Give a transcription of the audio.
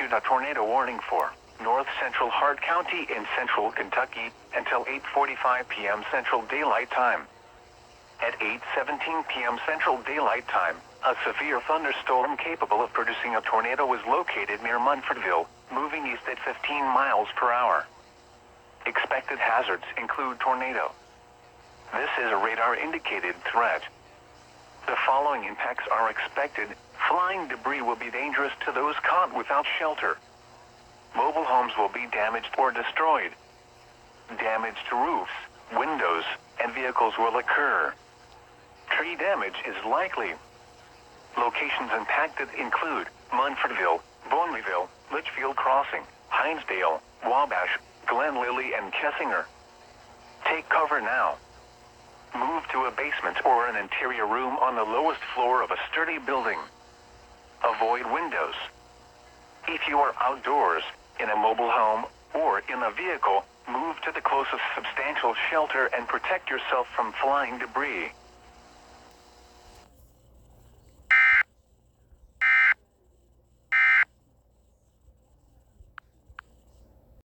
issued a tornado warning for north central Hart County in central Kentucky until 8:45 p.m. Central Daylight Time. At 8:17 p.m. Central Daylight Time, a severe thunderstorm capable of producing a tornado was located near Munfordville, moving east at 15 miles per hour. Expected hazards include tornado. This is a radar-indicated threat. The following impacts are expected. Flying debris will be dangerous to those caught without shelter. Mobile homes will be damaged or destroyed. Damage to roofs, windows, and vehicles will occur. Tree damage is likely. Locations impacted include Munfordville, Bonleyville, Litchfield Crossing, Hinesdale, Wabash, Glen Lily, and Kessinger. Take cover now. Move to a basement or an interior room on the lowest floor of a sturdy building. Avoid windows. If you are outdoors, in a mobile home, or in a vehicle, move to the closest substantial shelter and protect yourself from flying debris.